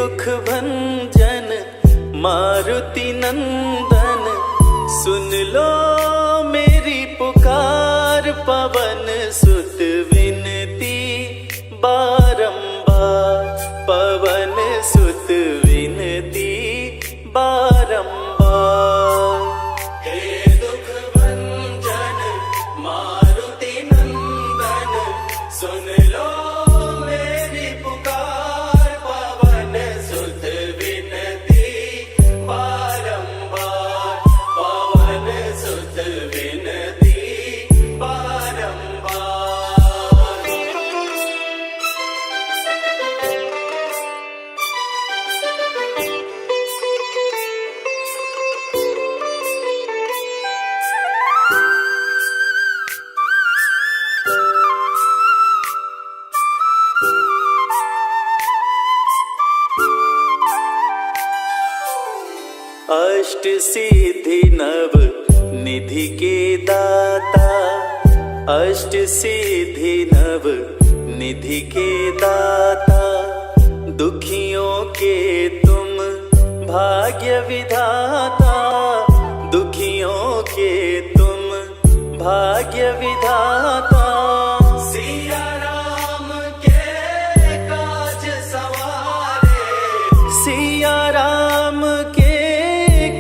दुख भंजन मारुति नंदन, सुन लो मेरी पुकार। पवन सुत विनती बारंबार, पवन सुत विनती बारंबार। हे दुख भंजन मारुति नंदन, सुन लो मेरी पुकार। पवन सुत विनती बारंबार, पवन सुत विनती बारंबार। अष्ट सिद्धि नव निधि के दाता, अष्ट सिद्धि नव निधि के दाता। दुखियों के तुम भाग्य विधाता, दुखियों के तुम भाग्य विधाता। सिया राम के काज सवारे, सिया राम के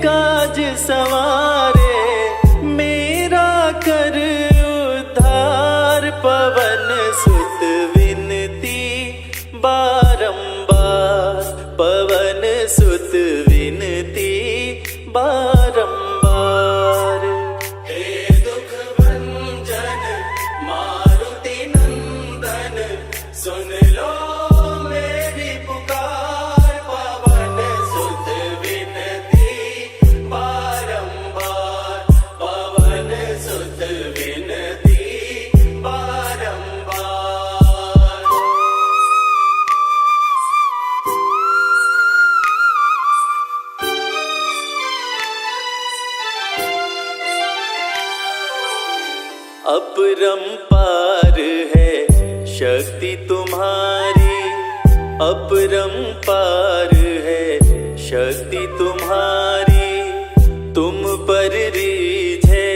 काज सवारे। मेरा कर उद्धार, पवन सुत विनती बारंबार, पवन सुत विनती बारंबार। हे दुख भंजन मारुति नंदन, सुन लो मेरी पुकार। पवन सुत विनती बारंबार, पवन सुत विनती बारंबार। अपरंपार है शक्ति तुम्हारी, अपरंपार है शक्ति तुम्हारी। तुम पर रीझे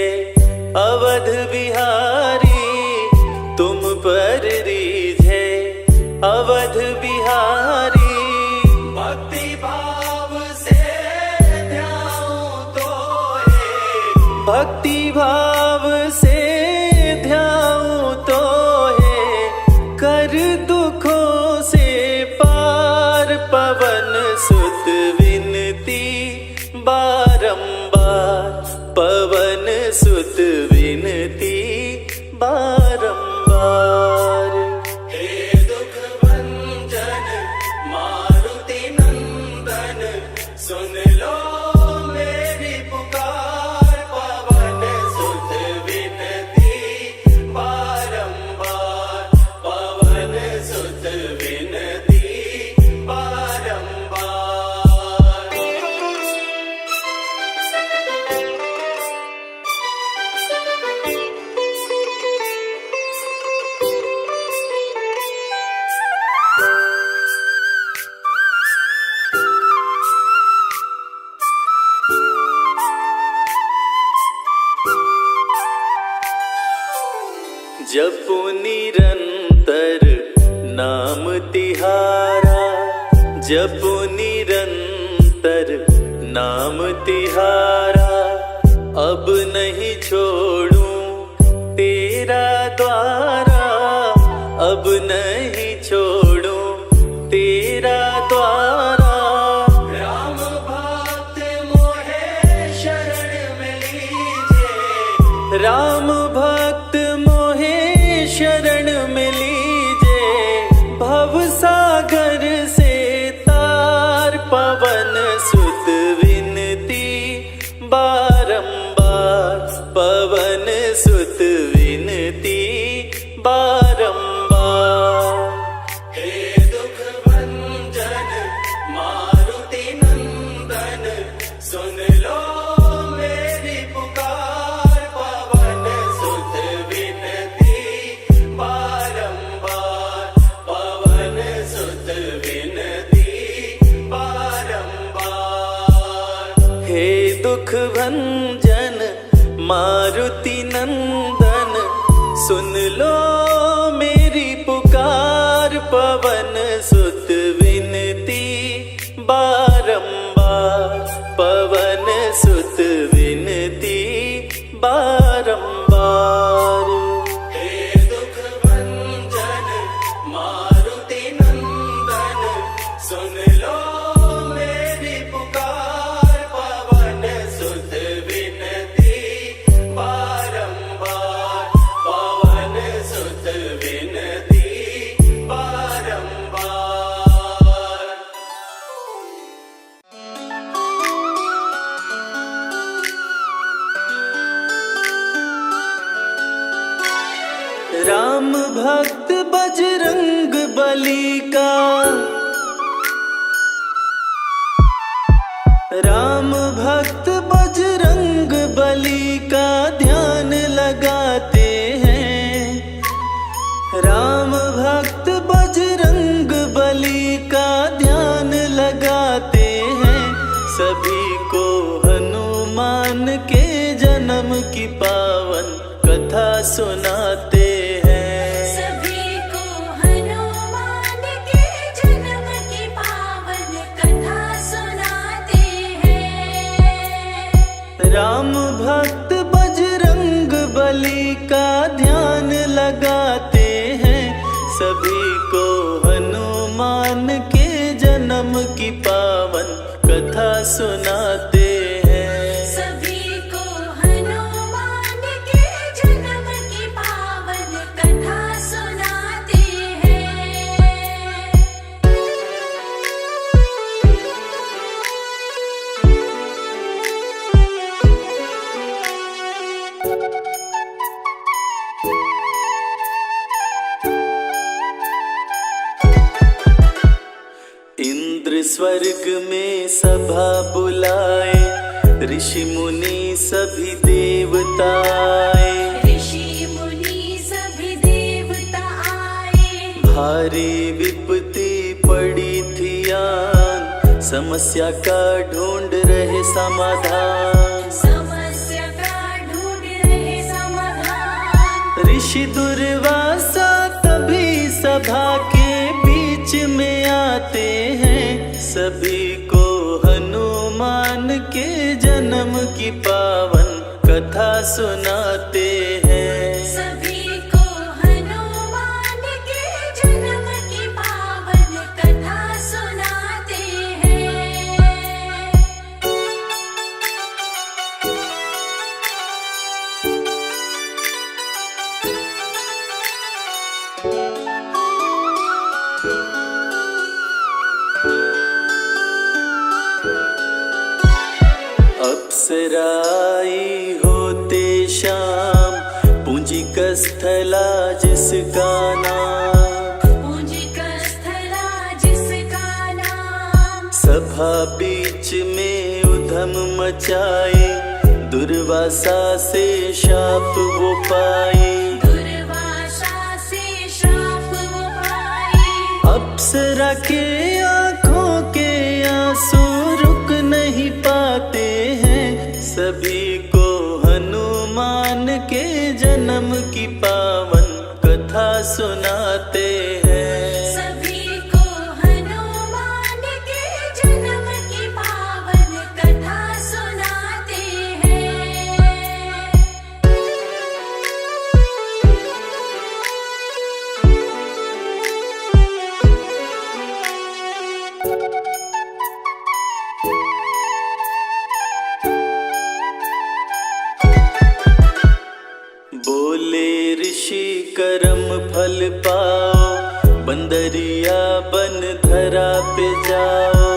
अवध बिहारी, तुम पर रीझे अवध बिहारी। भक्ति भाव से ध्याऊं तो है, भक्ति भाव से ध्याऊं तो है। कर दुखों से पार, पवन सुत विनती बारंबार, पवन सुत विनती बारंबार। हे दुख भंजन मारुति नंदन, सुन लो मेरी पुकार। पवन सुत विनती बारंबार, पवन सुत विनती बारंबार। जपो निरंतर नाम तिहारा, जपो निरंतर नाम तिहारा। अब नहीं छोड़ूं तेरा द्वारा, अब नहीं छोड़ूं तेरा द्वारा। राम भक्त मोहे शरण में लीजिए, राम भक्त मोहे शरण में लीजिए। भव सागर से तार, पवन सुत विनती बारंबार, पवन सुत विनती बारंबार। हे दुख भंजन मारुति नंदन, सुन लो मेरी पुकार। पवन सुत विनती बारंबार, पवन सुत विनती मारुति नंदन सुन लो मेरी पुकार, पवन सुत विनती बारंबार, पवन सुत विनती बारंबार। हे दुख भंजन मारुति नंदन सुन लो मेरी पुकार, पवन सुत विनती बारंबार, पवन सुत विनती बारंबार। राम भक्त बजरंग बली का, राम भक्त बजरंग बली का ध्यान लगाते हैं, राम भक्त बजरंग बली का ध्यान लगाते हैं। सभी को हनुमान के जन्म की पावन कथा सुनाते हैं, सभी को हनुमान के जन्म की पावन कथा सुनाते हैं। राम भक्त बजरंग बली का ध्यान लगाते हैं। सभी को हनुमान के जन्म की पावन कथा सुनाते हैं, सभी को हनुमान के जन्म की पावन कथा सुनाते इंद्र स्वर्ग में सभा बुलाए, ऋषि मुनि सभी देवता आए, ऋषि मुनि सभी देवता आए। भारी विपत्ति पड़ी थी आन, समस्या का ढूंढ रहे समाधान, समस्या का ढूंढ रहे समाधान। ऋषि दुर्वासा तभी सभा के बीच में आते हैं। सभी को हनुमान के जन्म की पावन कथा सुनाते हैं, सभी को हनुमान के जन्म की पावन कथा सुनाते हैं। अप्सराई होते शाम, पूंजिक स्थला जिसका नाम, पूंजिक स्थला जिसका नाम। सभा बीच में उधम मचाए, दुर्वासा से शाप वो पाए, दुर्वासा से श्राप वो पाए। अप्सरा के आँखों के आंसू रुक नहीं पाते हैं। सभी को हनुमान के जन्म की पावन कथा सुनाते हैं, सभी को हनुमान के जन्म की पावन कथा सुनाते हैं। बोले ऋषि कर्म फल पाओ, बंदरिया बन धरा पे जाओ,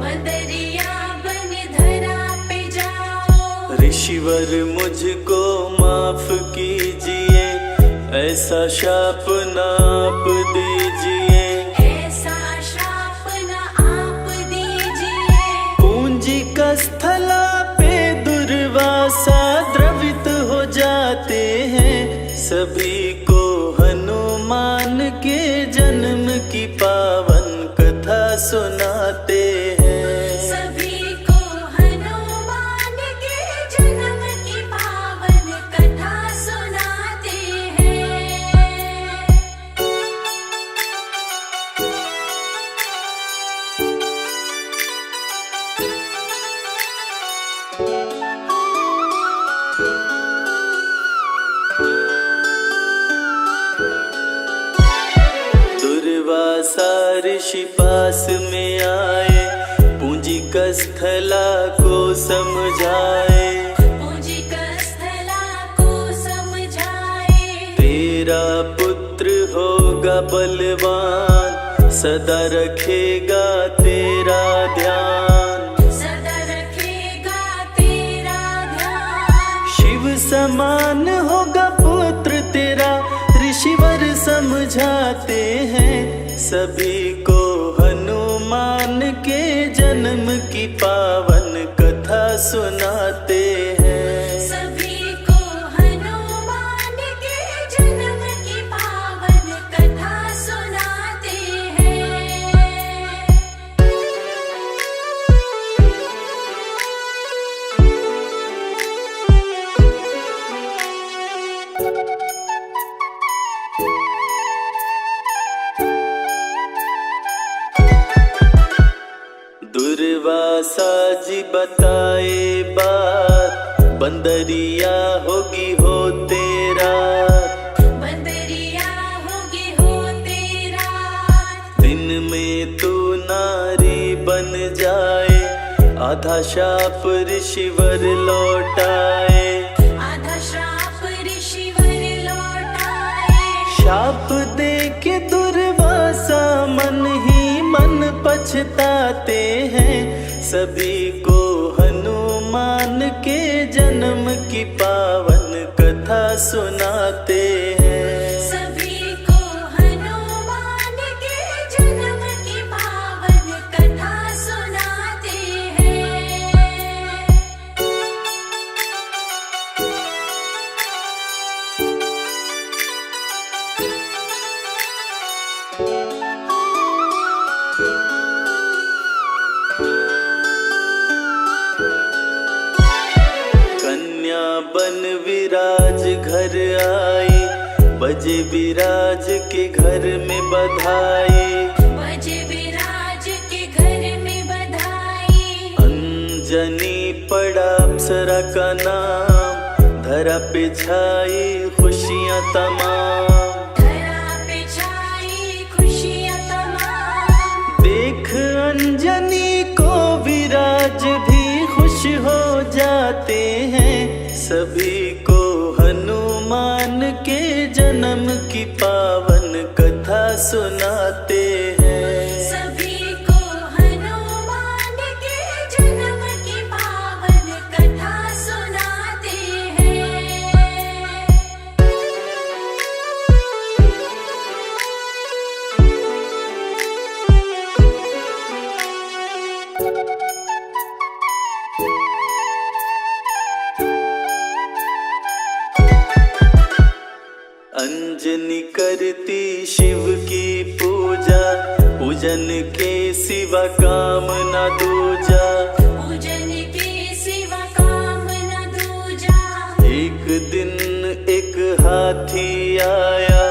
बंदरिया बन धरा पे जाओ। ऋषिवर मुझको माफ कीजिए, ऐसा शाप ना आप दीजिए, ऐसा श्राप न आप दीजिए। पूंजिक स्थला पे दुर्वासा द्रवित हो जाते हैं। सभी को हनुमान के जन्म की पावन कथा सुनाते हैं, सभी को हनुमान के जन्म की पावन ऋषि पास में आए, पूंजिक स्थला को समझाए। पूंजिक स्थला को समझाए। तेरा पुत्र होगा बलवान, सदा रखेगा तेरा ध्यान। सदा रखेगा तेरा ध्यान। शिव समान होगा पुत्र तेरा, ऋषिवर समझाते हैं सभी को। हनुमान के जन्म की पावन कथा सुनाते हैं। सभी को हनुमान के जन्म की पावन कथा सुनाते हैं। दुर्वासा जी बताए बात, बंदरिया होगी हो तेरा। बंदरिया होगी हो तेरा। दिन में तू नारी बन जाए, आधा शाप ऋषिवर लौटाए। आधा श्राप ऋषिवर लौटाए। शाप दे के दुर्वासा मन ही मन पछताते हैं, सभी को हनुमान के जन्म की पावन कथा सुनाते हैं। सभी को हनुमान के जन्म की पावन कथा सुनाते हैं। कन्या बन विराज घर आई, बजे विराज के घर में बधाई। बजे विराज के घर में बधाई। अंजनी पड़ा अप्सरा का नाम, धरा पे छाई खुशियां तमाम। धरा पे छाई खुशियां तमाम। देख अंजनी को विराज भी खुश हो जाते हैं, सभी को हनुमान के जन्म की पावन कथा सुनाते हैं। सभी को हनुमान के जन्म की पावन कथा सुनाते हैं। अंजनी करती शिव की पूजा, पूजन के सिवा काम न दूजा। पूजन के सिवा काम न दूजा। एक दिन एक हाथी आया,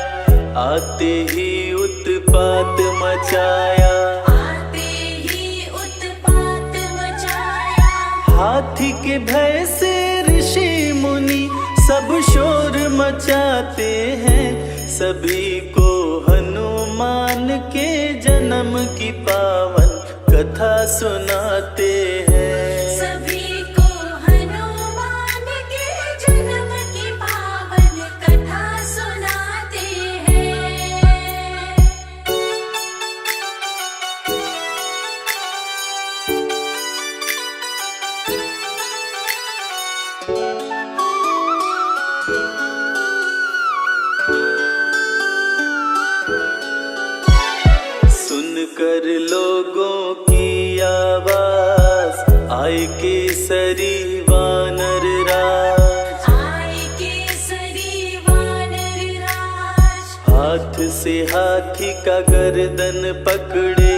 आते ही उत्पात मचाया। आते ही उत्पात मचाया। हाथी के भय से ऋषि मुनि सब शोर मचाते हैं, सभी को हनुमान के जन्म की पावन कथा सुनाते हैं। सभी को हनुमान के जन्म की पावन कथा सुनाते हैं। सुनकर लोगों की आवाज, आए केसरी वानर राज। आए केसरी वानर राज। हाथ से हाथी का गर्दन पकड़े,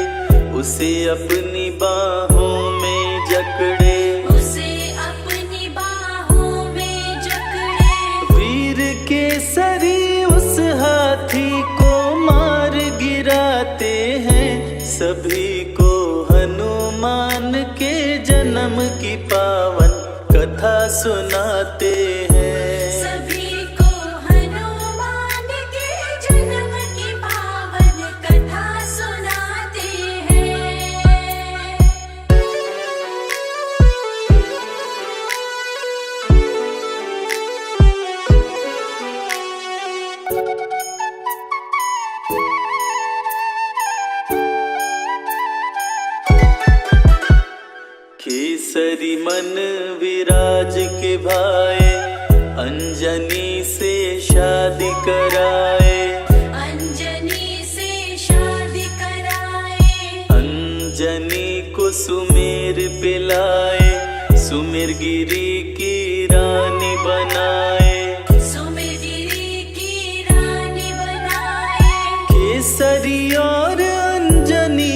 उसे अपनी बाहों में जकड़े। उसे अपनी बाहों में जकड़े। वीर केसरी उस हाथी को मार गिराते हैं, सभी को हनुमान के जन्म की पावन कथा सुनाते हैं। सभी को हनुमान के जन्म की पावन कथा सुनाते केसरी मन विराज के भाए, अंजनी से शादी कराए, अंजनी से शादी कराए, अंजनी को सुमेर पिलाए, सुमेर गिरी की रानी बनाए, सुमेरगिरी की रानी बनाए। केसरी और अंजनी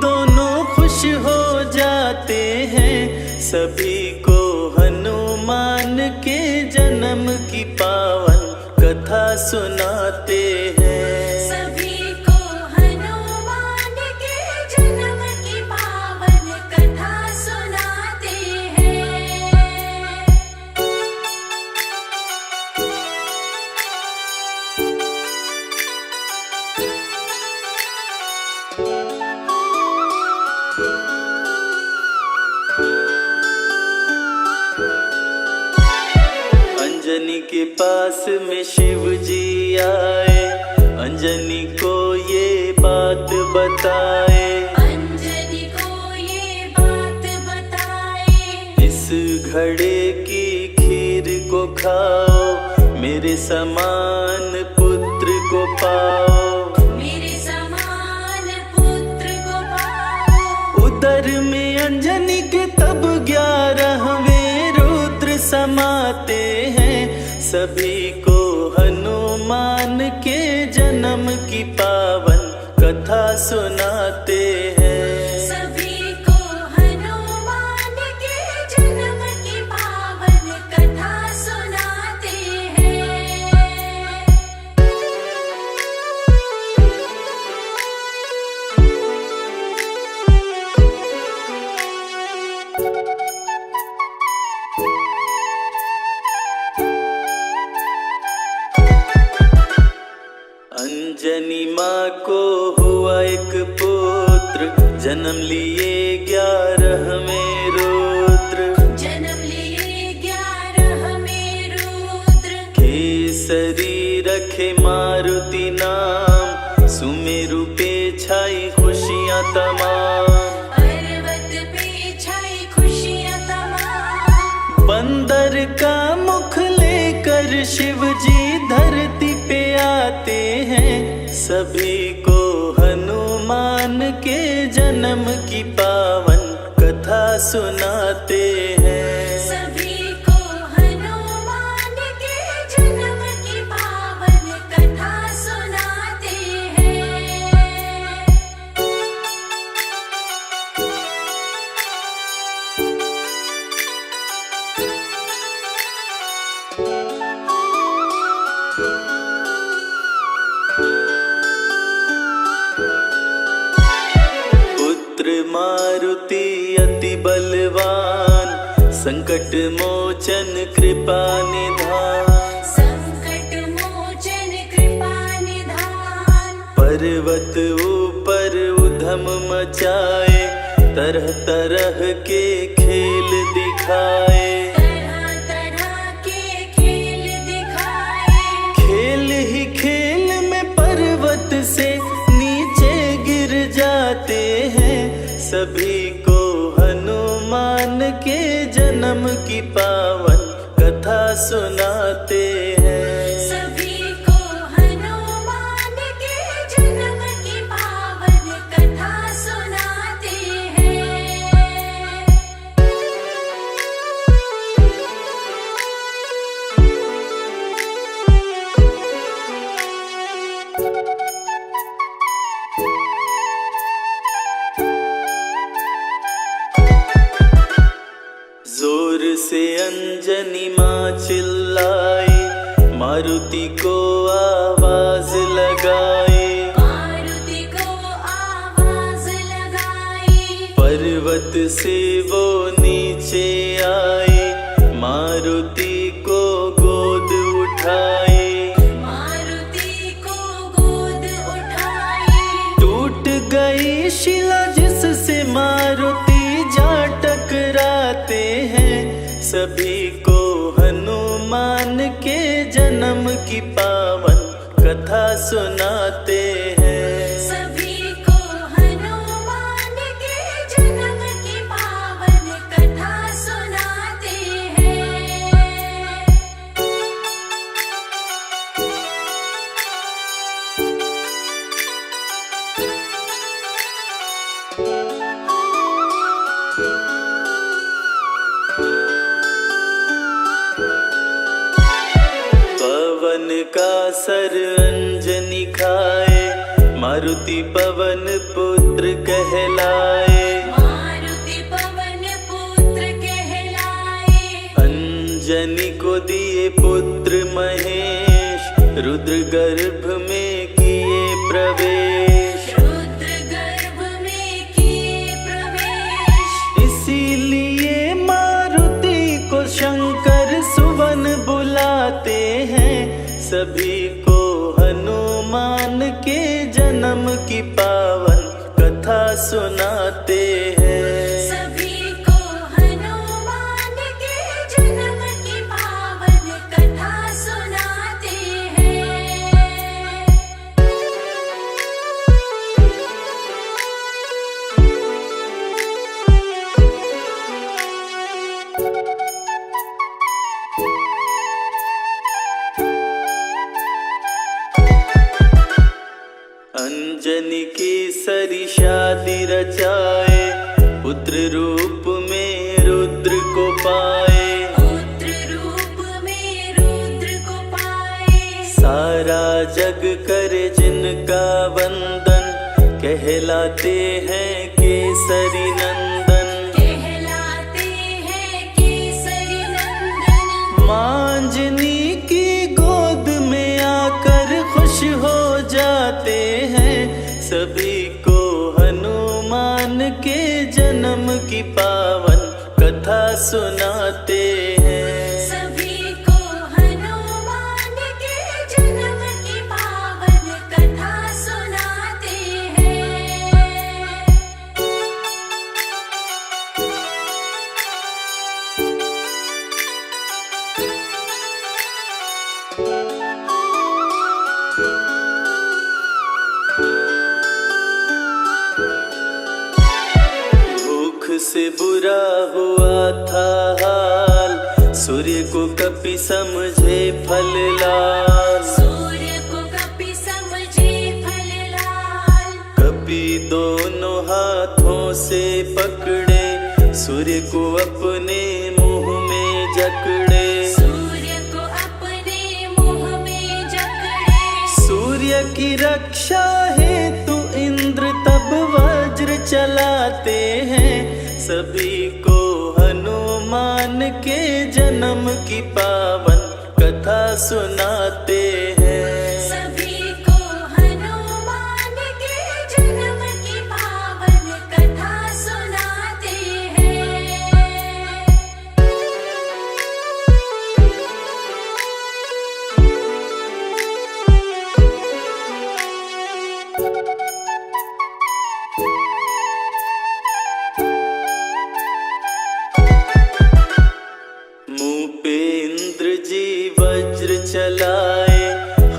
दोनों खुश हो जाते हैं, सभी को हनुमान के जन्म की पावन कथा सुनाते हैं। सभी को हनुमान के जन्म की पावन कथा सुनाते हैं। अंजनी के पास में शिव जी आए, अंजनी को ये बात बताए, अंजनी को ये बात बताए, इस घड़े की खीर को खाओ, मेरे समान पुत्र को पाओ, मेरे समान पुत्र को पाओ। उदर में अंजनी के तब 11वें रुद्र समाते हैं, सभी को हनुमान के जन्म की पावन कथा सुनाते हैं। सभी को हनुमान के जन्म की पावन कथा सुनाते हैं। अंजनी माँ को हुआ एक पुत्र, जन्म लिए 11वें रुद्र, जन्म लिए 11वें रुद्र, केसरी रखे मारुति नाम, सुमेरु पे छाई खुशियाँ तमाम, पर्वत पे छाई खुशियाँ तमाम। बंदर का मुख लेकर शिव जी धरती पे आते हैं, सभी को हनुमान के जन्म की पावन कथा सुनाते हैं। सभी को हनुमान के जन्म की पावन कथा सुनाते हैं। पुत्र मारुति अति बलवान, संकट मोचन कृपा निधान, संकट मोचन कृपा निधान, पर्वत ऊपर उधम मचाए, तरह तरह के खेल दिखाए, तरह तरह के खेल दिखाए। खेल ही खेल में पर्वत से नीचे गिर जाते हैं, सभी को हनुमान के जन्म की पावन कथा सुनाते हैं। सभी को हनुमान के जन्म की पावन कथा सुनाते हैं। जोर से अंजनी माँ चिल्लाई, मारुति को आवाज लगाई, मारुति को आवाज लगाई, पर्वत से वो नीचे आई, मारुति को गोद उठाई, मारुति को गोद उठाई। टूट गई शिला जिससे मारुति जा टकराते हैं, सभी को हनुमान के जन्म की पावन कथा सुनाते हैं। सभी को हनुमान के जन्म की पावन कथा का सर अंजनी खाए, मारुति पवन पुत्र कहलाए। मारुति पवन पुत्र कहलाए। अंजनी को दिए पुत्र महेश, रुद्र गर्भ में किए प्रवेश। रुद्र गर्भ में किए प्रवेश। इसीलिए मारुति को शंकर सुवन बुलाते हैं। सभी को हनुमान के जन्म की पावन कथा सुनाते हैं। सभी को हनुमान के जन्म की पावन कथा सुनाते हैं। अंजनी की सरी शादी रचाए, पुत्र रूप में रुद्र को पाए। पुत्र रूप में रुद्र को पाए। सारा जग करे जिनका वंदन, कहलाते हैं केसरी नंदन। कहलाते हैं केसरी नंदन। मांजनी की गोद में आकर खुश हो जाते हैं। सभी को हनुमान के जन्म की पावन कथा सुनाते हैं। सभी को हनुमान के जन्म की पावन कथा सुनाते हैं। भूख से बुरा हुआ था हाल, सूर्य को कपि समझे फल लाल। सूर्य को कपि समझे फल लाल। कपि दोनों हाथों से पकड़े, सूर्य को अपने मुंह में जकड़े। सूर्य को अपने मुंह में जकड़े। सूर्य की रक्षा हेतु इंद्र तब वज्र चलाते हैं। सभी को हनुमान के जन्म की पावन कथा सुनाते हैं। सभी को हनुमान के जन्म की पावन कथा सुनाते हैं। मुंह पे इंद्र जी वज्र चलाए,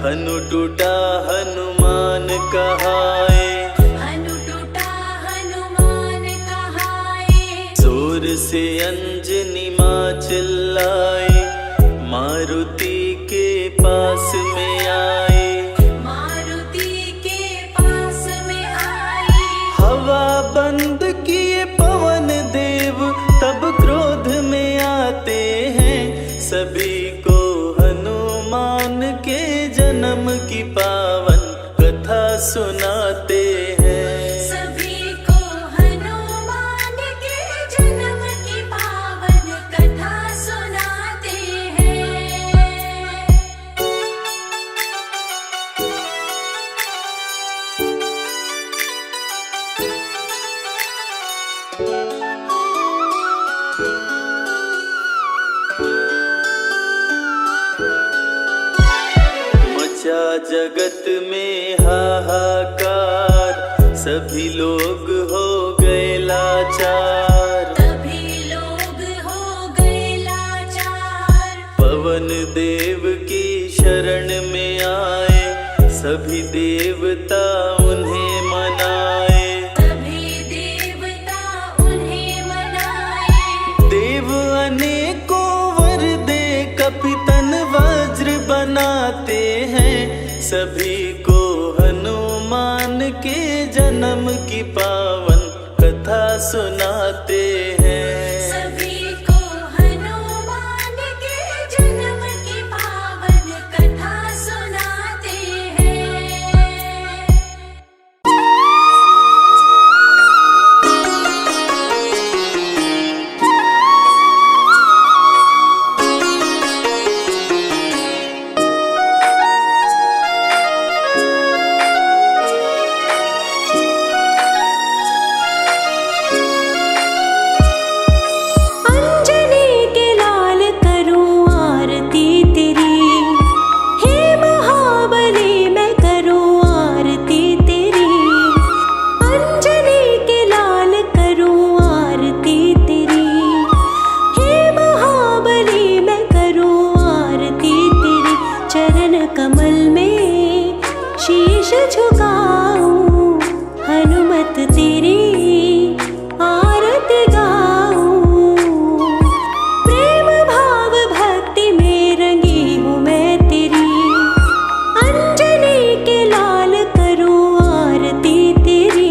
हनु टूटा हनुमान कहाए। हनु टूटा हनुमान कहाए। जोर से अंजनी माँ चिल्लाई, मारुति के पास में आए। मारुति के पास में आई। हवा बंद किए पवन देव तब क्रोध में आते हैं। सभी को हनुमान के जन्म की पावन कथा सुनाते हैं। सभी को हनुमान के जन्म की पावन कथा सुनाते हैं। मचा जगत में हाहाकार, सभी लोग हो गए लाचार। तभी लोग हो गए लाचार। पवन देव की शरण में आए, सभी देवता उन्हें मनाए। तभी देवता उन्हें मनाए। देव अनेकों वर दे कपितन वज्र बनाते हैं। सभी को हनुमान के जन्म की पावन कथा सुनाते हैं। सभी को हनुमान के जन्म की पावन कथा सुनाते कमल में शीश झुकाऊं, हनुमत तेरी आरती गाऊं। प्रेम भाव भक्ति में रंगी हूँ मैं तेरी, अंजनी के लाल करूं आरती तेरी।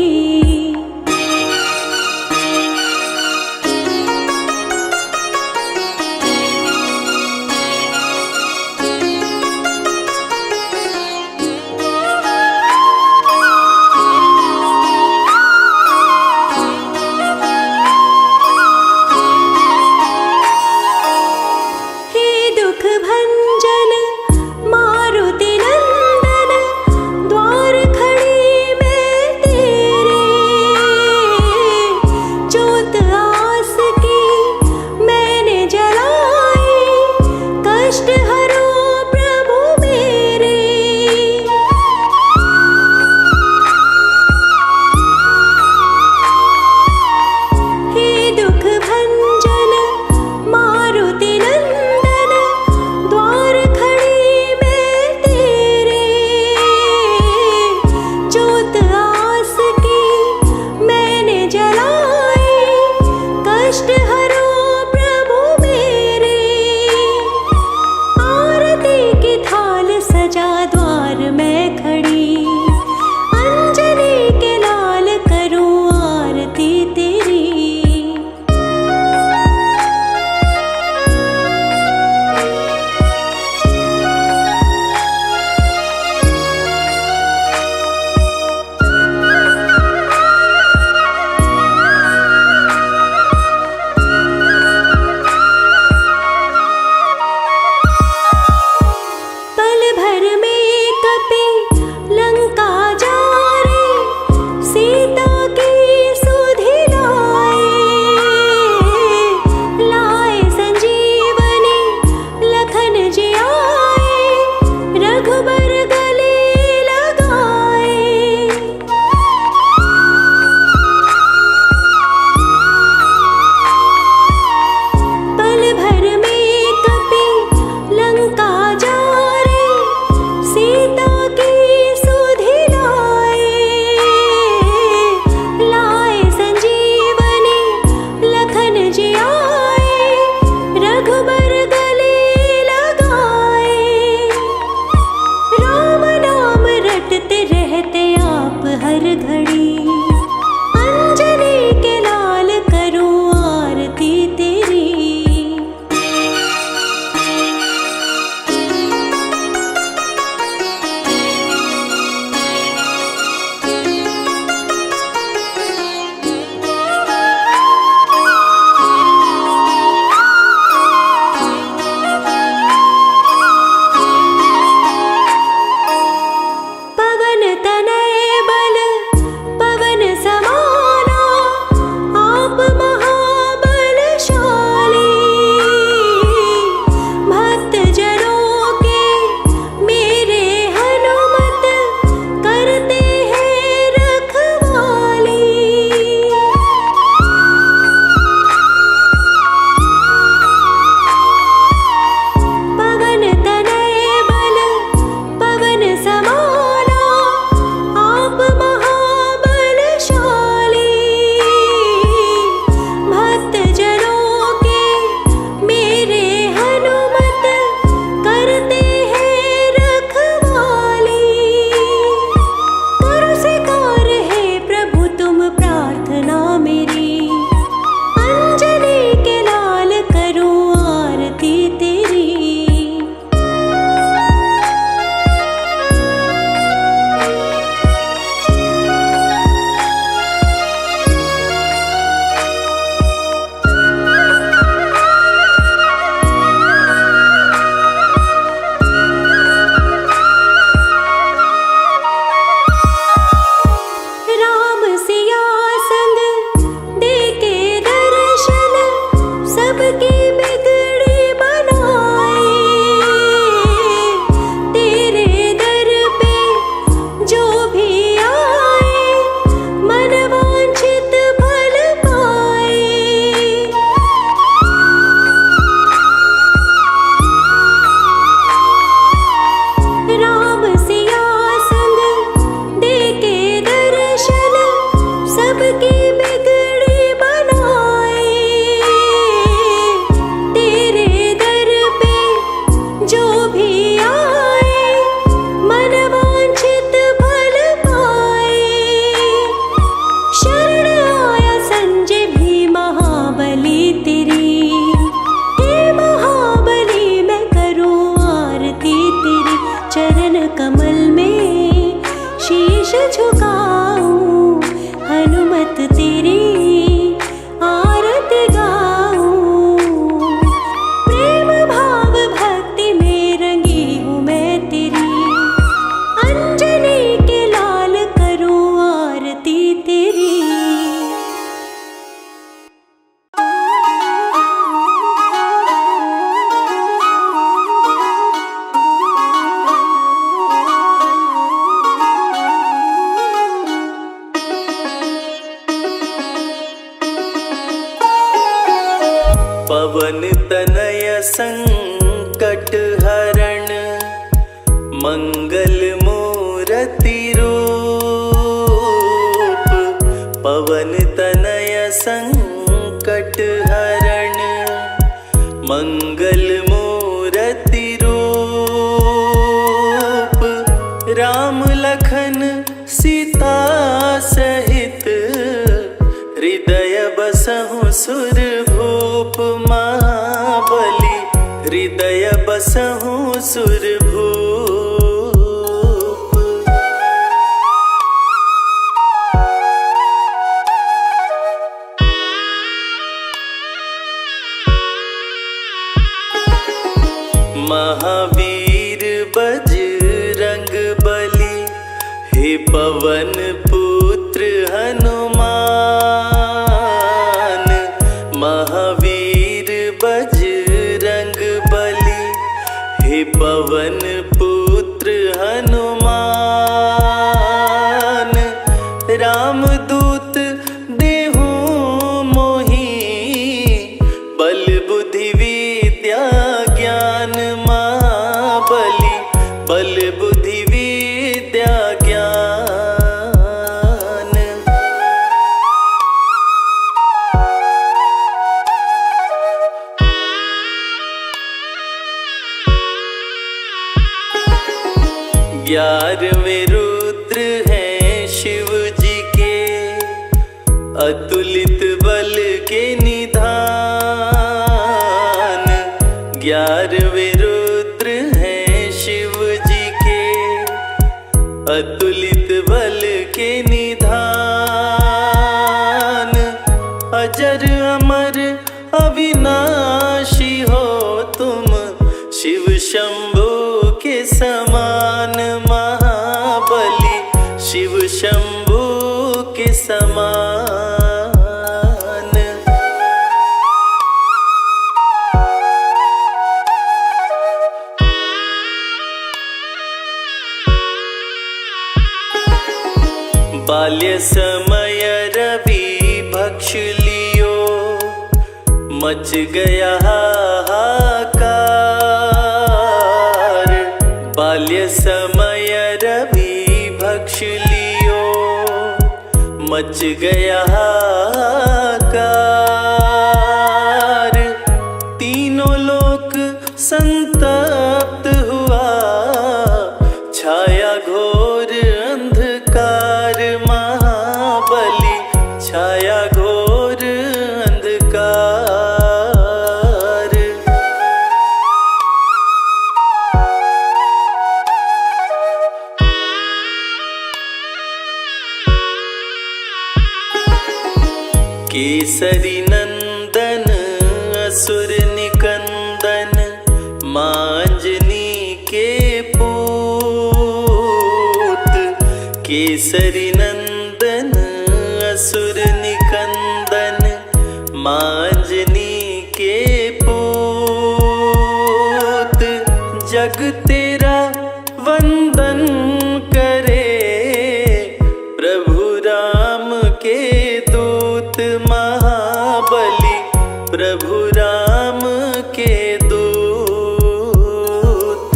कमल में शीश झुकाऊं, हनुमत तेरी आरती गाऊं। प्रेम भाव भक्ति में रंगी हूँ मैं तेरी, अंजनी के लाल करूं आरती तेरी। पवन तनय संकट हरण, मंगल मूर्ति रूप। पवन तनय संकट हरण, मंगल मूर्ति रूप। राम लखन सीता सहित, हृदय बसहु सुरभूप। महाबली हृदय बसहु सुरभूप। महावीर बजरंग बली, हे पवन पुत्र हनुमान। महावीर बजरंग बली, हे पवन पुत्र हनुमान। रामदूत देहु मोहि, बल बुद्धि विद्या ज्ञान। महाबली बल बुद्धि विद्या ज्ञान। ग्यारहवें रुद्र हैं शिव जी के, अतुलित बल के निधान। ग्यारहवें रुद्र हैं शिव जी के, अतुलित बल के निधान। अजर अमर अविनाशी हो तुम, शिव शंभु के समान। महाबली शिव शंभु के समान। बाल्य समय रवि भक्ष लियो, मच गया हाहाकार। बाल्य समय रवि भक्ष लियो, मच गया हाहाकार। तीनों लोक संतप्त हुआ, छाया घोर अंधकार। महाबली छाया घोर अंधकार। केसरी नंदन असुर निकंदन, मांजनी के पूत। केसरी नंदन असुर निकंदन, मांजनी के पूत। जग तेरा वंदन करे, प्रभु राम के दूत। महाबली प्रभु राम के दूत।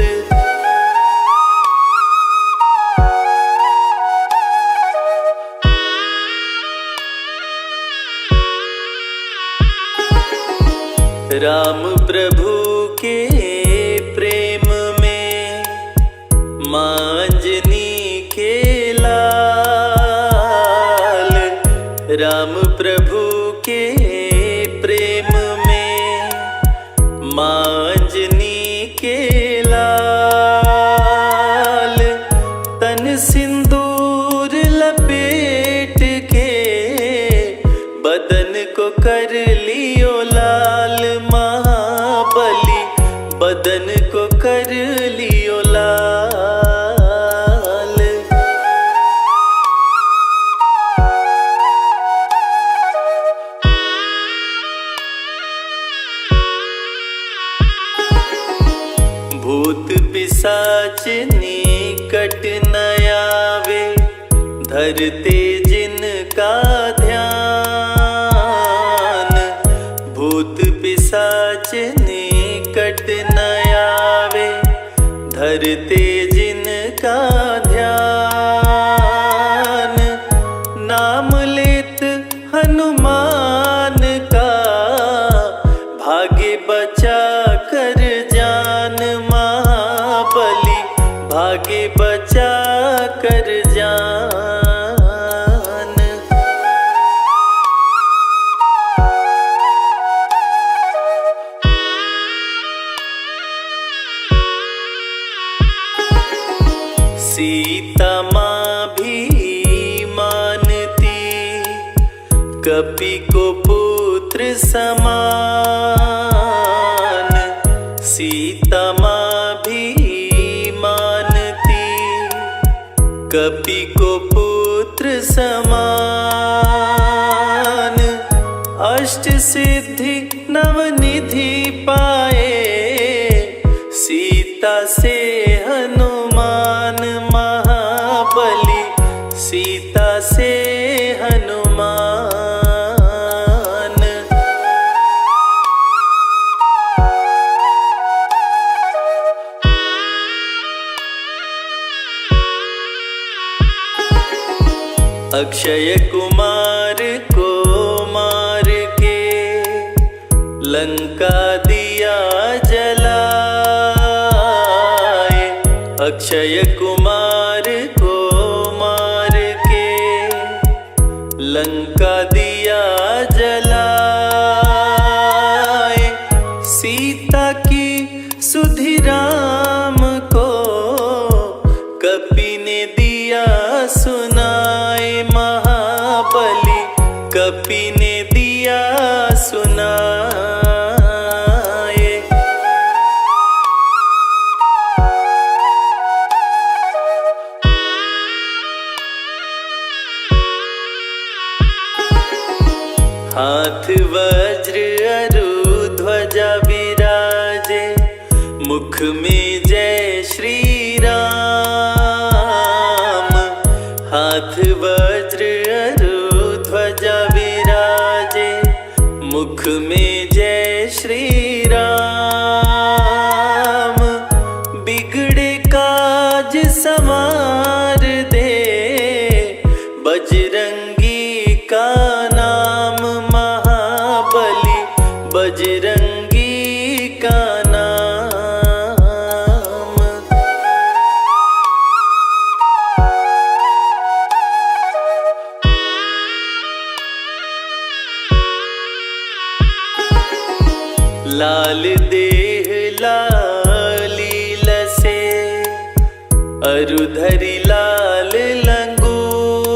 राम प्रभु के प्रेम में, मांजनी के लाल। राम प्रभु के प्रेम में, मांजनी के लाल। पिशाच निकट न आवे, धरते जिनका ध्यान। भूत पिशाच निकट न आवे, धरते जिनका ध्यान। नाम लेत हनुमान का, भागे बचा कर जान। महाबली भागे बचा कर जान। सीता माँ भी मानती, कपि को पुत्र समान। सीता माँ भी मानती, कपि को पुत्र समान। अष्ट सिद्धि नवनिधि पाए, सीता से हनुमान। महाबली सीता से हनुमान। अक्षय कुमार को मार के, लंका दिया जलाए। अक्षय कुमार को मार के, लंका दिया जलाए। सीता की सुधि राम को, कपि ने दिया सुनाए। महाबली कपि ने दिया सुनाए। हाथ वज्र अरु ध्वजा विराजे, मुख में जय श्री राम। हाथ वज्र अरु ध्वजा विराजे, मुख में जय श्री राम। बिगड़े काज संवार दे, बजरंगी का नाम। महाबली बजरंगी का नाम। लाल देह लाली लसे, अरु धरि लाल लंगूर।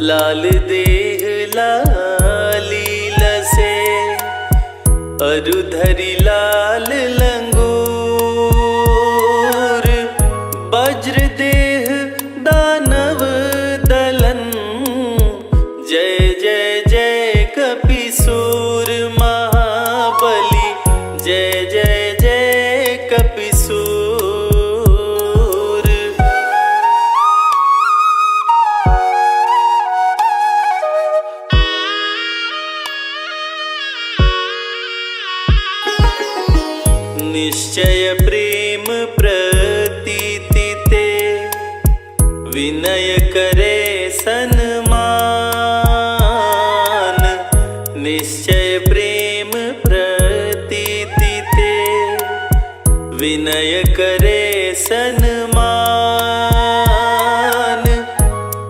लाल देह लाली लसे, अरु धरि लाल लंगूर। वज्र देह दानव दलन, जय जय जय कपिसूर। महाबली जय जय जय कपिसूर। निश्चय प्रेम प्रतीति ते, विनय करे सन्मान। निश्चय प्रेम प्रतीति ते, विनय करे सन्मान।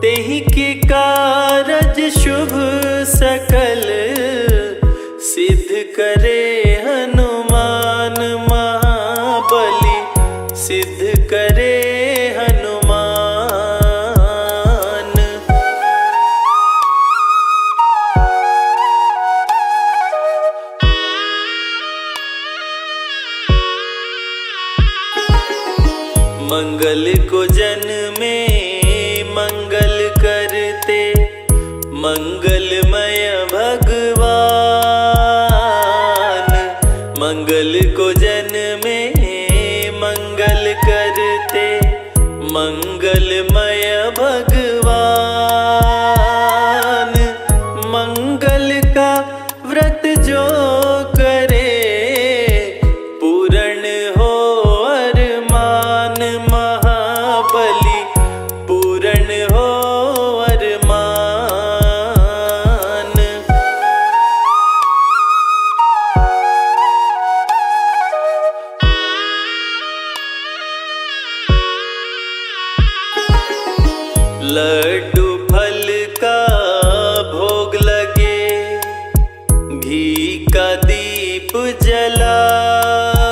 तेहि के कारज शुभ सकल, सिद्ध करे हनुमान। महाबली सिद्ध करे हनुमान। मंगल को जन में मंगल करते, मंगलमय भगवान। मंगल को जन में लड्डू फल का भोग लगे, घी का दीप जलाए।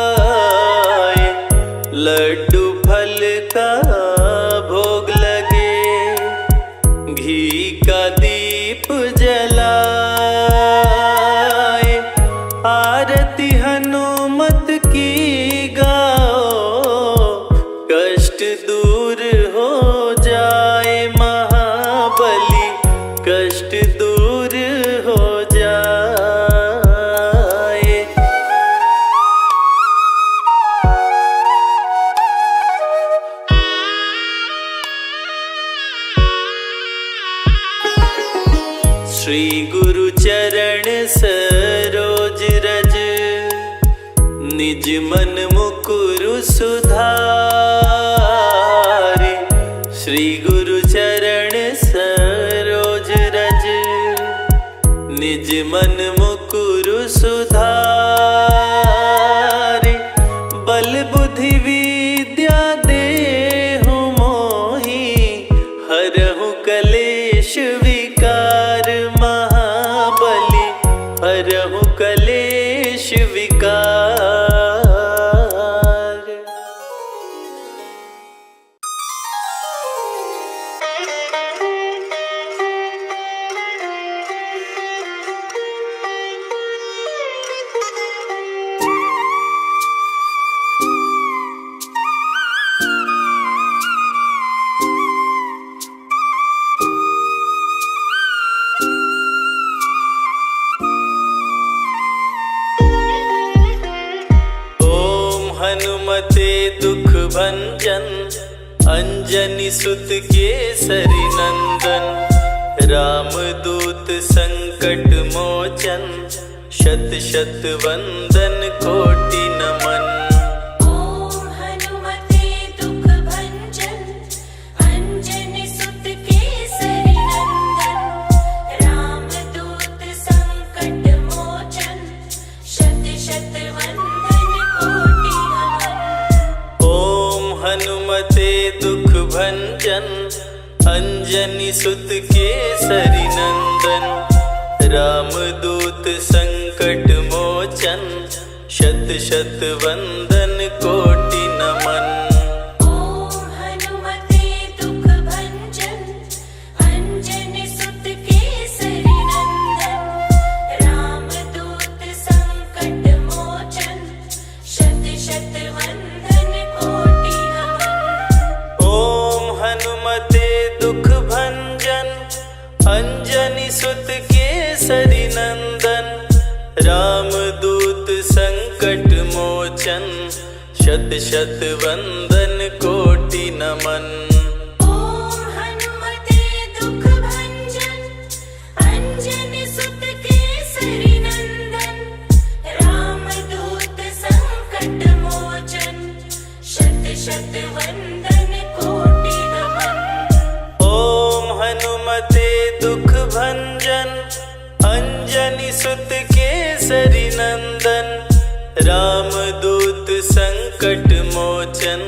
लड्डू फल का भोग लगे, घी का दीप जलाए। आरती हनुमत की गाओ, कष्ट दूर हो जाए महाबली, कष्ट दूर हो जाए। श्री गुरु चरण सरोज रज, निज मन मुकुरु सुधारे। श्री गुरु चरण सरोज रज, निज मन मुकुरु सुधारे। बल बुद्धि विद्या देहु मोहि, हरहु कलेश विकार महाबली, हरहु कलेश विकार। हनुमते दुख भंजन, अंजनी सुत केसरी नंदन। रामदूत संकट मोचन, शत शत वंदन कोटि नमन। ओम हनुमते दुख भंजन, अंजनी सुत केसरी नंदन। रामदूत संकट मोचन, शत शत वंदन कोटि नमन। ओम हनुमते दुख भंजन, अंजनी सुत केसरी नंदन। रामदूत संकट मोचन, शत शत वंदन कोटि नमन। ओम हनुमते दुख भंजन, अंजनी सुत केसरी नंदन। रामदूत संकट मोचन, शत शत वंदन कोटि नमन। ओम हनुमते दुख भंजन, अंजनी सुत केसरी नंदन। रामदूत संकट मोचन, शत शत वंदन कोटि नमन। ओम हनुमते दुख भंजन, अंजनी सुत केसरी नंदन। रामदूत संकट मोचन, शत शत वंदन कोटि नमन। ओम हनुमते दुख भंजन, अंजनी सुत केसरी नंदन। रामदूत संकट मोचन,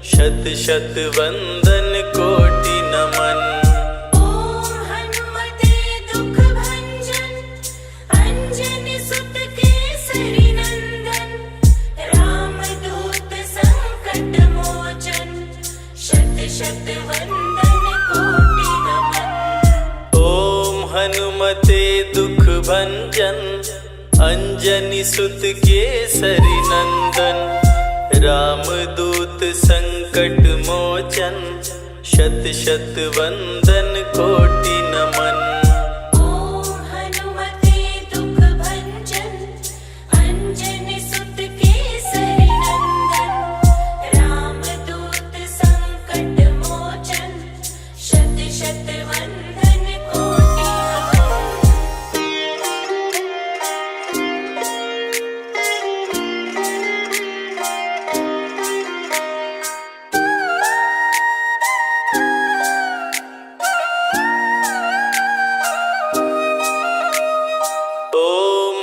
शत शत वंदन कोटि नमन। ओम हनुमते दुख भंजन, अंजनी सुत केसरी नंदन। रामदूत संकट मोचन, शत शत वंदन कोटि नमन। ओम हनुमते दुख भंजन, अंजनी सुत केसरी नंदन। रामदूत संकट मोचन, शत शत वंदन कोटि नमन। ओम हनुमते दुख भंजन, अंजनी सुत केसरी नंदन। रामदूत संकट मोचन, शत शत वंदन कोटि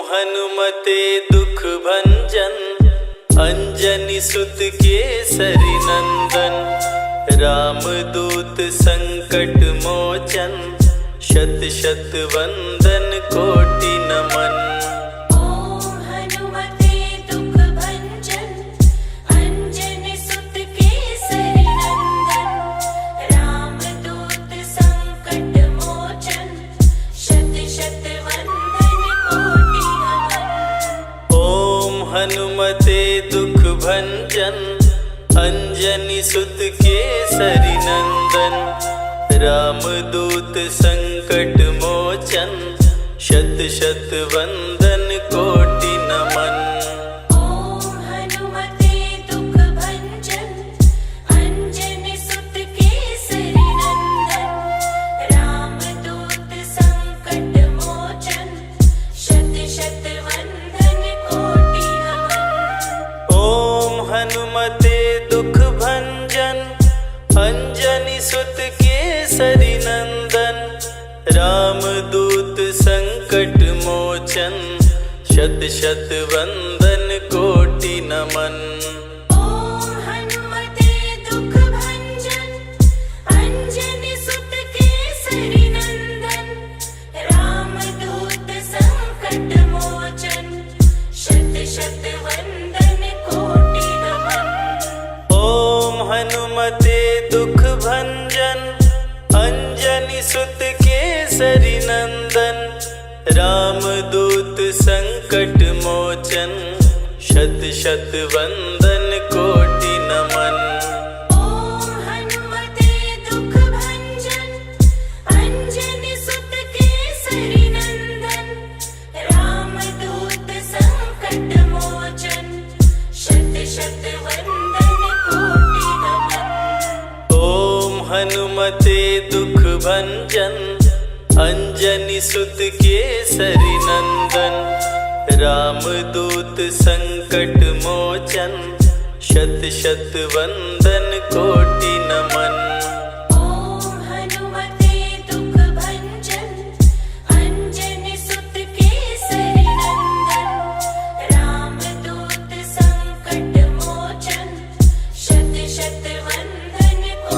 हनुमते दुख भंजन, अंजनी सुत केसरी नंदन। रामदूत संकट मोचन शत शत वंदन कोटि नमन। ओम हनुमते दुख भंजन अंजनी सुत केसरी नंदन। रामदूत संकट मोचन शत शत वंदन कोटि नमन। ओम हनुमते दुख भंजन अंजनी सुत केसरी नंदन। रामदूत संकट मोचन शत शत वंदन कोटि नमन। ओम हनुमते दुख भंजन अंजनी सुत केसरी नंदन। रामदूत संकट मोचन शत शत वंदन कोटि नमन। ओम हनुमते दुख भंजन अंजनी सुत केसरी नंदन। रामदूत संकट मोचन शत शत वंदन कोटि नमन। ओम हनुमते दुख भंजन अंजनी सुत केसरी नंदन। रामदूत संकट मोचन शत शत वंदन कोटि नमन। ओम हनुमते दुख भंजन अंजनी सुत केसरी नंदन। रामदूत संकट मोचन शत शत वंदन कोटि नमन। ओम हनुमते दुख भंजन अंजनी सुत केसरी नंदन। रामदूत संकट मोचन शत शत वंदन कोटि नमन। ओम हनुमते दुख भंजन अंजनी सुत केसरी नंदन। रामदूत संकट मोचन शत शत वंदन कोटि नमन। ओम हनुमते दुख भंजन अंजनी सुत केसरी नंदन। रामदूत संकट मोचन शत शत वंदन कोटि नमन।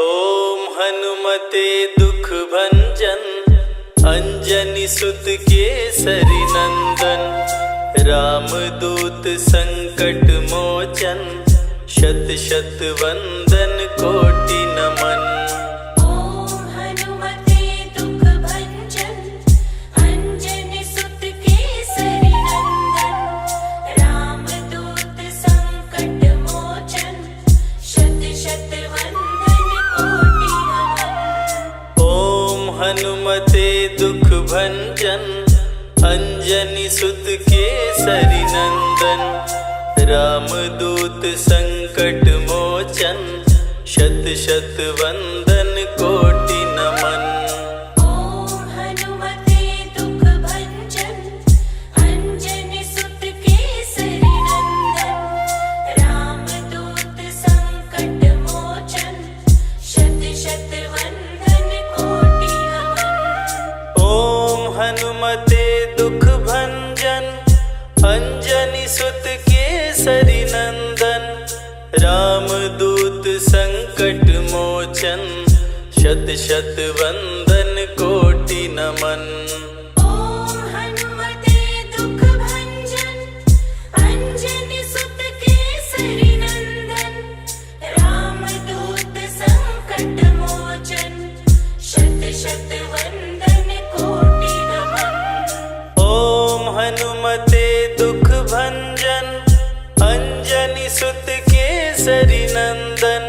ओम हनुमते दुख भंजन अंजनी सुत केसरी नंदन। रामदूत संकट मोचन शत शत वंदन कोटि नमन। ओम हनुमते दुख भंजन अंजनी सुत केसरी नंदन। रामदूत संकट मोचन शत शत वंदन कोटि नमन। ओम हनुमते दुख भंजन अंजनी सुत केसरी नंदन। रामदूत संकट मोचन शत शत वंदन कोटि नमन। ओम हनुमते दुख भंजन अंजनी सुत केसरी नंदन। रामदूत संकट मोचन शत शत वंदन कोटि नमन। ओम हनुमते दुख भंजन अंजनी सुत केसरी नंदन। रामदूत संकट मोचन शत शत वंदन कोटि नमन। ओम हनुमते दुख भंजन अंजनी सुत केसरी नंदन। रामदूत संकट मोचन शत शत वंदन कोटि नमन। ओम हनुमते दुख भंजन अंजनी सुत केसरी नंदन।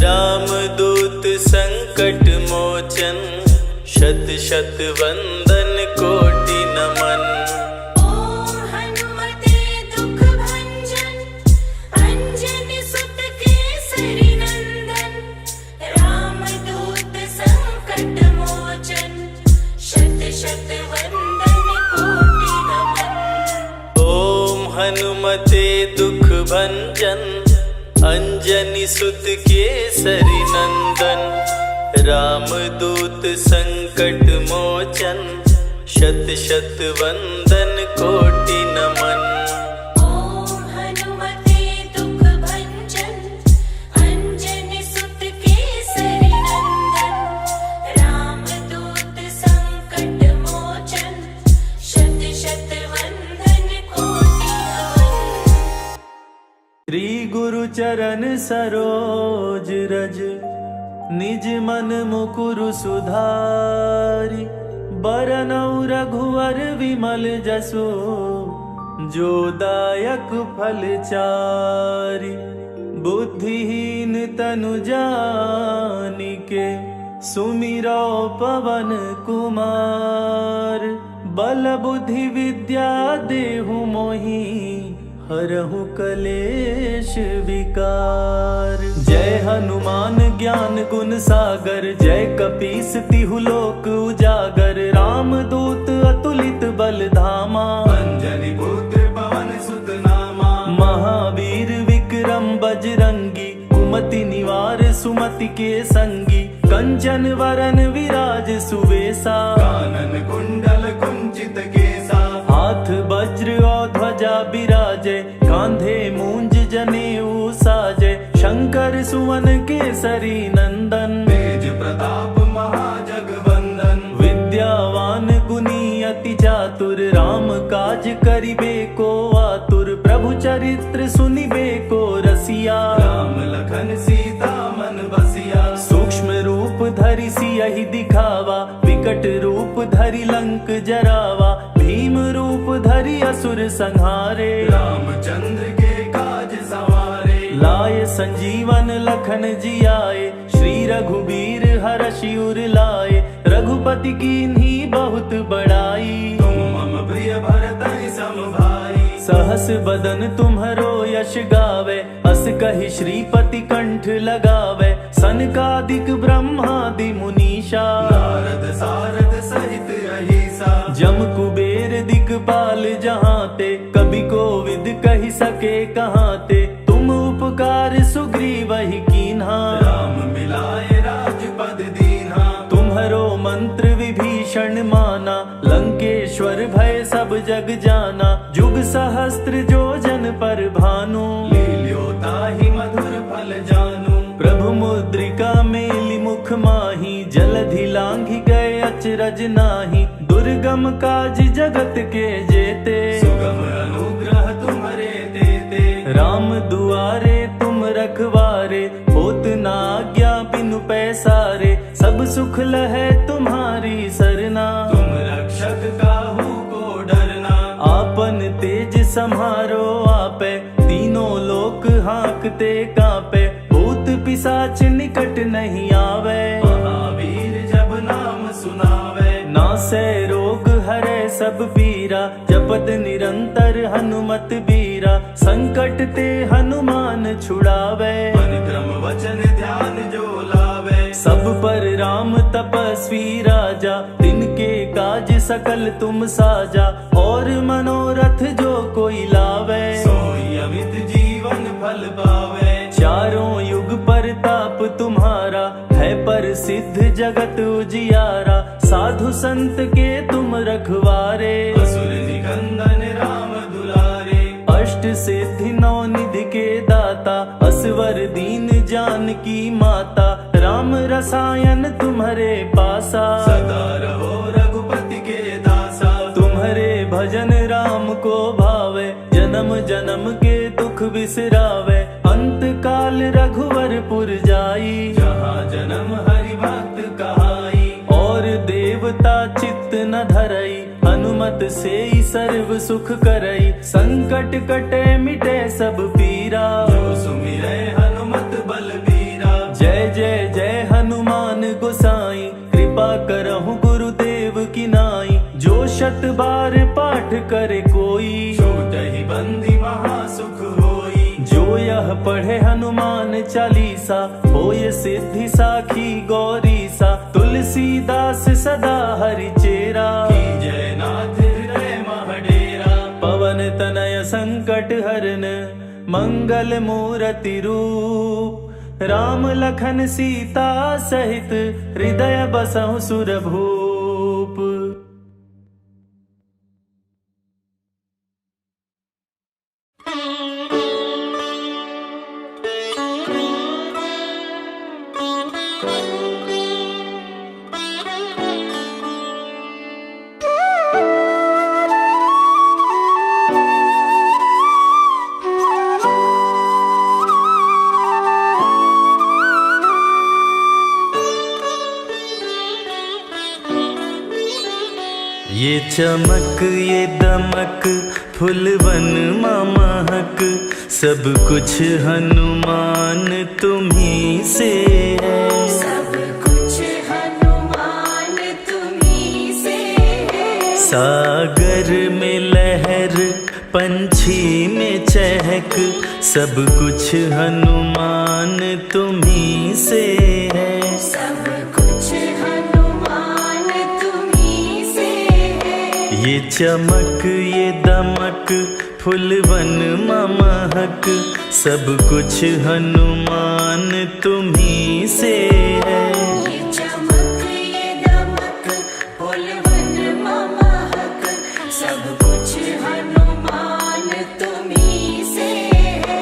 रामदूत संकट मोचन शत शत वंदन कोटि नमन। ओम हनुमते दुख भंजन अंजनी सुत केसरी नंदन। रामदूत संकट मोचन शत शत वंदन कोटि नमन। ओम हनुमते दुख भंजन अंजनी सुत केसरी नंदन, रामदूत संकट मोचन, शत शत वंदन कोटि नमन। ओम हनुमते दुख भंजन, अंजनी सुत केसरी नंदन, रामदूत संकट मोचन, शत शत वंदन कोटि नमन। श्री गुरु चरण सरोज रज, निज मन मुकुरु सुधारि। बरनउँ रघुवर विमल जसु, जो दायक फल चारि। बुद्धिहीन तनु जानिके, सुमिरो पवन कुमार। बल बुद्धि विद्या देहु मोहि, हरहु कलेश विकार। जय हनुमान ज्ञान गुण सागर, जय कपीस तिहु लोक उजागर। रामदूत अतुलित बल धामा, अंजनी पुत्र पवन सुत नामा। महावीर विक्रम बजरंगी, कुमति निवार सुमति के संगी। कंचन वरन विराज सुवेसा, कानन कुंडल कुंचित केसा। हाथ वज्र और ध्वजा बिराजे, कांधे मूंज जनेऊ साजे। शंकर सुवन केसरी नंदन, तेज प्रताप महाजगवंदन। विद्यावान गुणी अति चातुर, राम काज करिबे को आतुर। प्रभु चरित्र सुनिबे को रसिया, राम लखन सीता मन बसिया। सूक्ष्म रूप धरि सियहि दिखावा, विकट रूप धरि लंक जरावा। भीम रूप धरि असुर संहारे, रामचंद्र के काज सवारे। लाए संजीवन लखन जियाए, श्री रघुबीर हरषि उर लाए। रघुपति कीन्ही बहुत बड़ाई, तुम मम प्रिय भरतहि सम भाई। सहस बदन तुम्हरो यश गावे, अस कहि श्रीपति कंठ लगावे। सनकादिक ब्रह्मादि मुनीषा, नारद सारद सहित अहिसा। जम कुबेर दिक्पाल जहांते, कवि कोविद कहि सके कहांते। तुम उपकार सुग्रीवहि कीन्हा, राम मिलाए राजपद दीन्हा। तुम्हरो मंत्र विभीषण माना, लंकेश्वर भय सब जग जाना। जुग सहस्त्र जो जन पर भानु, लील्यो ताहि मधुर फल जानू। प्रभु मुद्रिका मेलि मुख माहि, जलधि लांघि गए अचरज नाहि। दुर्गम काज जगत के जेते, सुगम अनुग्रह तुम्हरे तेते। राम दुआरे तुम रखवारे, होत न आज्ञा बिनु पैसारे। सब सुख लहै तुम्हारी सरना, तुम रक्षक काहू को डरना। आपन तेज सम्हारो आपे, तीनों लोक हांकते कांपे। भूत पिशाच निकट नहीं आवे, महावीर जब नाम सुनावे। नासै रोग हरै सब पीरा, जपत निरंतर हनुमत बीरा। संकट ते हनुमान छुड़ावे, मन क्रम वचन ध्यान जो लावे। सब पर राम तपस्वी राजा, तिनके काज सकल तुम साजा। और मनोरथ जो कोई लावे, सोई अमित जीवन फल पावे। चारों युग परताप तुम्हारा, है प्रसिद्ध जगत उजियारा। साधु संत के तुम रखवारे, असुर निकंदन राम दुलारे। अष्ट सिद्धि नौ निधि के दाता, असवर दीन जानकी माता। राम रसायन तुम्हारे पासा, सदा रहो रघुपति के दासा। तुम्हारे भजन राम को भावे, जन्म जन्म के दुख बिसरावे। अंत काल रघुवरपुर जाई, जहाँ जन्म हरि भक्त कहाई। और देवता चित्त न धरई, हनुमत से ही सर्व सुख करई। संकट कटे मिटे सब पीरा, जो सुमिरै हनुमत बलबीरा। जय जय जय हनुमान गोसाई, कृपा करहु गुरुदेव की नाई। जो शत बार पाठ करे कोई, छूटहि बंदी महासुख होई। जो यह पढ़े हनुमान चालीसा, होय सिद्धि साखी गौरीसा। तुलसीदास सदा हरि चेरा, जय नाथ हृदय महडेरा। पवन तनय संकट हरन, मंगल मूर्ति रूप। राम लखन सीता सहित हृदय बसहु सुरभूप। ये चमक ये दमक फुलवन महक, सब कुछ हनुमान तुम्ही से है। सब कुछ हनुमान तुम्ही से है। सागर में लहर पंछी में चहक, सब कुछ हनुमान तुम्ही से है। सब कुछ हनुमान तुम्ही से है। ये चमक ये दमक फुलवन महक, सब कुछ हनुमान तुम्ही से है। ये चमक ये दमक फुलवन महक, सब कुछ हनुमान तुम्ही से है।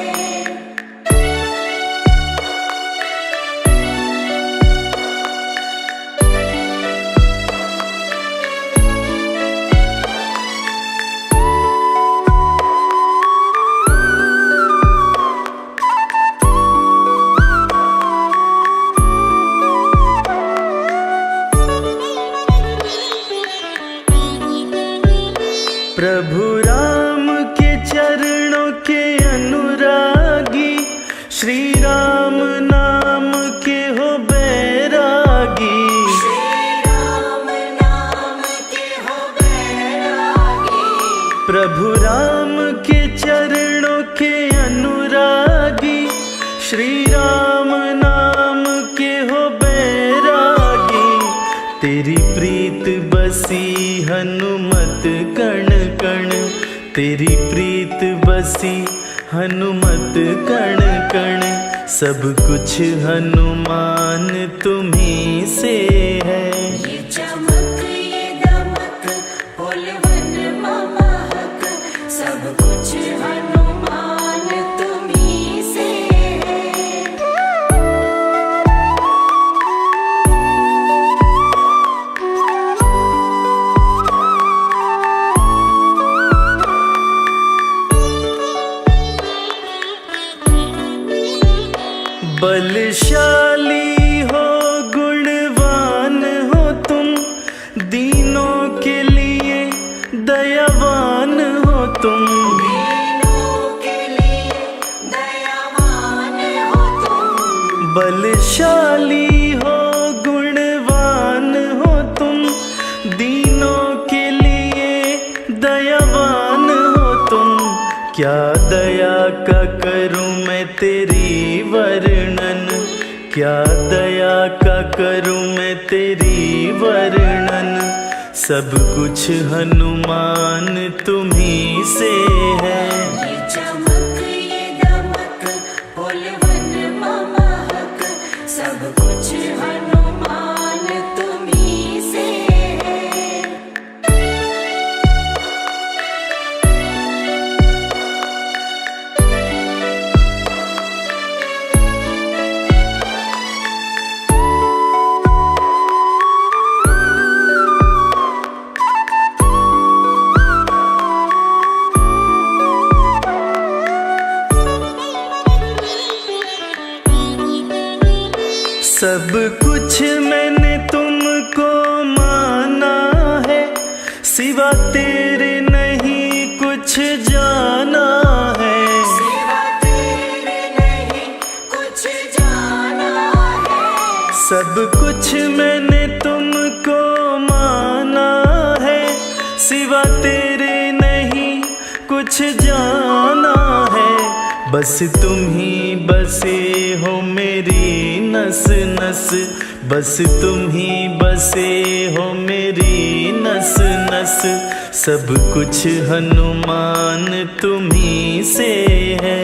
प्रभु राम के चरणों के अनुरागी, श्री राम नाम के हो बैरागी। श्री राम नाम के हो बैरागी। प्रभु राम के चरणों के अनुरागी, श्री राम नाम के हो बैरागी। तेरी प्रीत बसी हनुमत कण कण, तेरी प्रीत बसी हनुमत कण कण, सब कुछ हनुमान तुम्ही से है। ये चमक ये दमक फुलवन महक, सब कुछ हनुमान तुम्ही से है। बलशाली हो गुणवान हो तुम, दीनों के लिए दयावान हो तुम। दीनों के लिए दयावान हो तुम। बलशाली हो गुणवान हो तुम, दीनों के लिए दयावान हो तुम। क्या दया का करूं मैं तेरी वर्णन, क्या दया का करूं मैं तेरी वर्णन, सब कुछ हनुमान तुम्ही से है। ये चमक ये दमक फुलवन महक, सब कुछ हनुमान तुम्ही से है। सब कुछ मैंने तुमको माना है, सिवा तेरे नहीं कुछ जाना है। सिवा तेरे नहीं कुछ जाना है। सब कुछ मैंने तुमको माना है, सिवा तेरे नहीं कुछ जाना है। बस तुम ही बसे हो मेरी नस नस, बस तुम ही बसे हो मेरी नस नस, सब कुछ हनुमान तुम्ही से है।